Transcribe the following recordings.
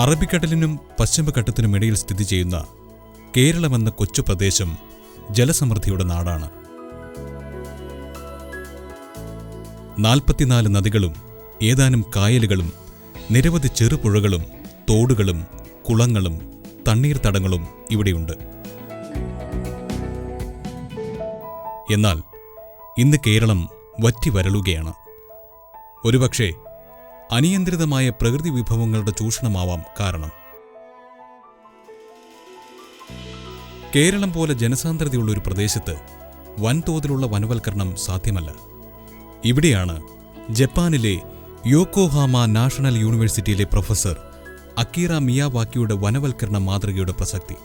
അറബിക്കടലിനും പശ്ചിമഘട്ടത്തിനുമിടയിൽ സ്ഥിതി ചെയ്യുന്ന കേരളമെന്ന കൊച്ചു പ്രദേശം ജലസമൃദ്ധിയുടെ നാടാണ്. 44 നദികളും ഏതാനും കായലുകളും നിരവധി ചെറുപുഴകളും തോടുകളും കുളങ്ങളും തണ്ണീർത്തടങ്ങളും ഇവിടെയുണ്ട്. എന്നാൽ ഇന്ന് കേരളം വറ്റി വരളുകയാണ്. ഒരുപക്ഷെ അനിയന്ത്രിതമായ പ്രകൃതി വിഭവങ്ങളുടെ ചൂഷണമാവാം കാരണം. കേരളം പോലെ ജനസാന്ദ്രതയുള്ള ഒരു പ്രദേശത്ത് വൻതോതിലുള്ള വനവൽക്കരണം സാധ്യമല്ല. ഇവിടെയാണ് ജപ്പാനിലെ യോക്കോഹാമ നാഷണൽ യൂണിവേഴ്സിറ്റിയിലെ പ്രൊഫസർ അക്കീറ മിയാവാക്കിയുടെ വനവൽക്കരണ മാതൃകയുടെ പ്രസക്തി.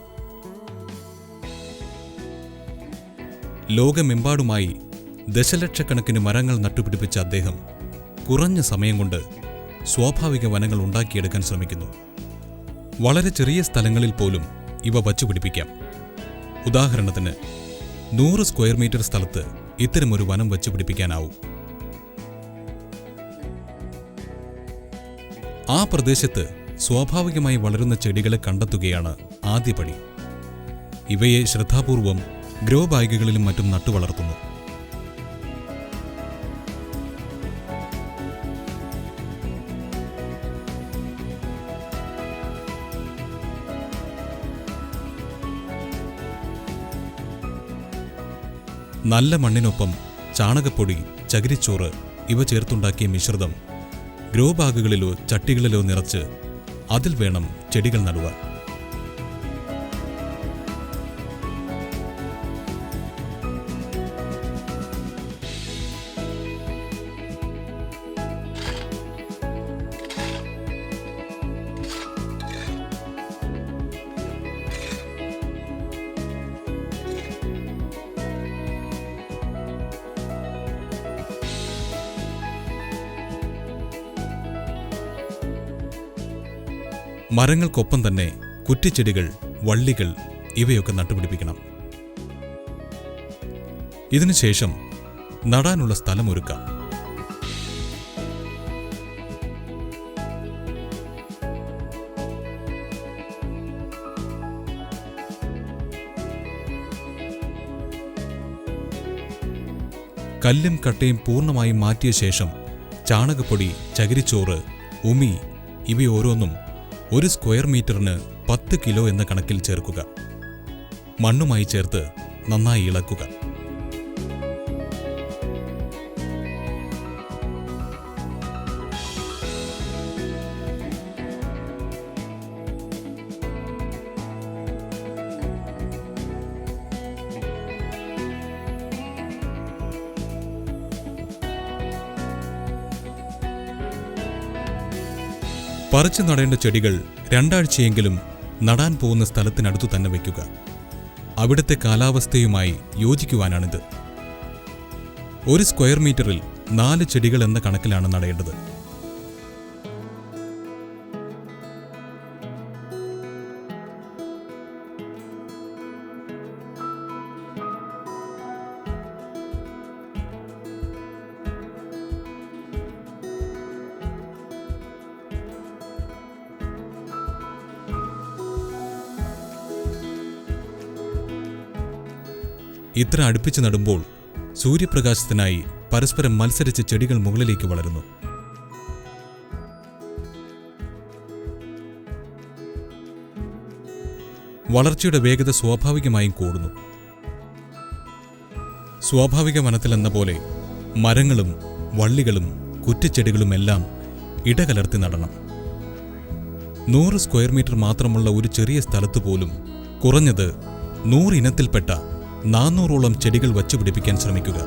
ലോകമെമ്പാടുമായി ദശലക്ഷക്കണക്കിന് മരങ്ങൾ നട്ടുപിടിപ്പിച്ച അദ്ദേഹം കുറഞ്ഞ സമയം കൊണ്ട് സ്വാഭാവിക വനങ്ങൾ ഉണ്ടാക്കിയെടുക്കാൻ ശ്രമിക്കുന്നു. വളരെ ചെറിയ സ്ഥലങ്ങളിൽ പോലും ഇവ വച്ചുപിടിപ്പിക്കാം. ഉദാഹരണത്തിന് 100 സ്ക്വയർ മീറ്റർ സ്ഥലത്ത് ഇത്തരമൊരു വനം വച്ചുപിടിപ്പിക്കാനാവും. ആ പ്രദേശത്ത് സ്വാഭാവികമായി വളരുന്ന ചെടികളെ കണ്ടെത്തുകയാണ് ആദ്യപടി. ഇവയെ ശ്രദ്ധാപൂർവം ഗ്രോ ബാഗുകളിലും മറ്റും നട്ടുവളർത്തുന്നു. നല്ല മണ്ണിനൊപ്പം ചാണകപ്പൊടി, ചകിരിച്ചോറ് ഇവ ചേർത്തുണ്ടാക്കിയ മിശ്രിതം ഗ്രോ ബാഗുകളിലോ ചട്ടികളിലോ നിറച്ച് അതിൽ വേണം ചെടികൾ നടുവാൻ. മരങ്ങൾക്കൊപ്പം തന്നെ കുറ്റിച്ചെടികൾ, വള്ളികൾ ഇവയൊക്കെ നട്ടുപിടിപ്പിക്കണം. ഇതിനുശേഷം നടാനുള്ള സ്ഥലമൊരുക്കാം. കല്ലും കട്ടയും പൂർണ്ണമായും മാറ്റിയ ശേഷം ചാണകപ്പൊടി, ചകിരിച്ചോറ്, ഉമി ഇവയോരോന്നും 1 സ്ക്വയർ മീറ്ററിന് 10 കിലോ എന്ന കണക്കിൽ ചേർക്കുക. മണ്ണുമായി ചേർത്ത് നന്നായി ഇളക്കുക. പറിച്ചു നടേണ്ട ചെടികൾ 2 ആഴ്ചയെങ്കിലും നടാൻ പോകുന്ന സ്ഥലത്തിനടുത്തു തന്നെ വയ്ക്കുക. അവിടുത്തെ കാലാവസ്ഥയുമായി യോജിക്കുവാനാണിത്. 1 സ്ക്വയർ മീറ്ററിൽ 4 ചെടികൾ എന്ന കണക്കിലാണ് നടേണ്ടത്. ഇത്ര അടുപ്പിച്ച് നടുമ്പോൾ സൂര്യപ്രകാശത്തിനായി പരസ്പരം മത്സരിച്ച് ചെടികൾ മുകളിലേക്ക് വളരുന്നു. വളർച്ചയുടെ വേഗത സ്വാഭാവികമായും കൂടുന്നു. സ്വാഭാവിക വനത്തിലെന്ന പോലെ മരങ്ങളും വള്ളികളും കുറ്റിച്ചെടികളുമെല്ലാം ഇടകലർത്തി നടണം. 100 സ്ക്വയർ മീറ്റർ മാത്രമുള്ള ഒരു ചെറിയ സ്ഥലത്ത് പോലും കുറഞ്ഞത് 100 ഇനത്തിൽപ്പെട്ട 400ഓളം ചെടികൾ വച്ചുപിടിപ്പിക്കാൻ ശ്രമിക്കുക.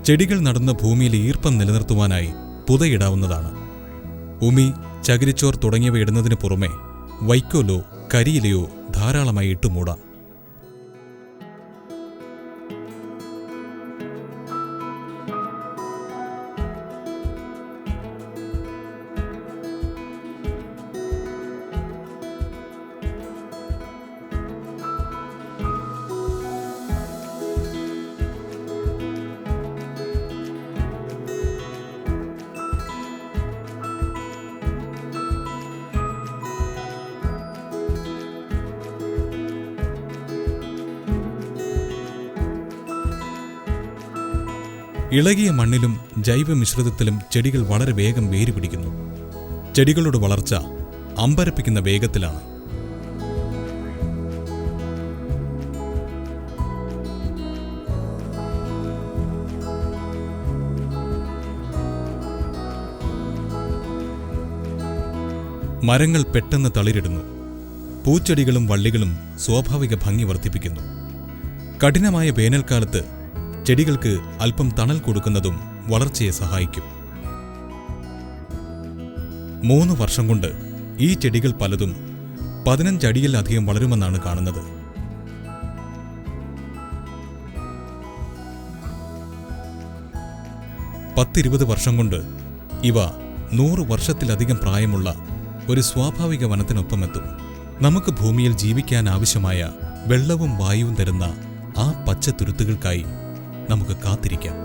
ചെടികൾ നടുന്ന ഭൂമിയിലെ ഈർപ്പം നിലനിർത്തുവാനായി പുതയിടാവുന്നതാണ്. ഉമി, ചകിരിച്ചോർ തുടങ്ങിയവ ഇടുന്നതിന് പുറമെ വൈക്കോലോ കരിയിലയോ ധാരാളമായി ഇട്ടുമൂടാം. ഇളകിയ മണ്ണിലും ജൈവമിശ്രിതത്തിലും ചെടികൾ വളരെ വേഗം വേരുപിടിക്കുന്നു. ചെടികളുടെ വളർച്ച അമ്പരപ്പിക്കുന്ന വേഗത്തിലാണ്. മരങ്ങൾ പെട്ടെന്ന് തളിരിടുന്നു. പൂച്ചെടികളും വള്ളികളും സ്വാഭാവിക ഭംഗി വർദ്ധിപ്പിക്കുന്നു. കഠിനമായ വേനൽക്കാലത്ത് ചെടികൾക്ക് അല്പം തണൽ കൊടുക്കുന്നതും വളർച്ചയെ സഹായിക്കും. 3 വർഷം കൊണ്ട് ഈ ചെടികൾ പലതും 15 അടിയിലധികം വളരുമെന്നാണ് കാണുന്നത്. പത്ത്-20 വർഷം കൊണ്ട് ഇവ 100 വർഷത്തിലധികം പ്രായമുള്ള ഒരു സ്വാഭാവിക വനത്തിനൊപ്പമെത്തും. നമുക്ക് ഭൂമിയിൽ ജീവിക്കാൻ ആവശ്യമായ വെള്ളവും വായുവും തരുന്ന ആ പച്ചത്തുരുത്തുകൾക്കായി നമുക്ക് കാത്തിരിക്കാം.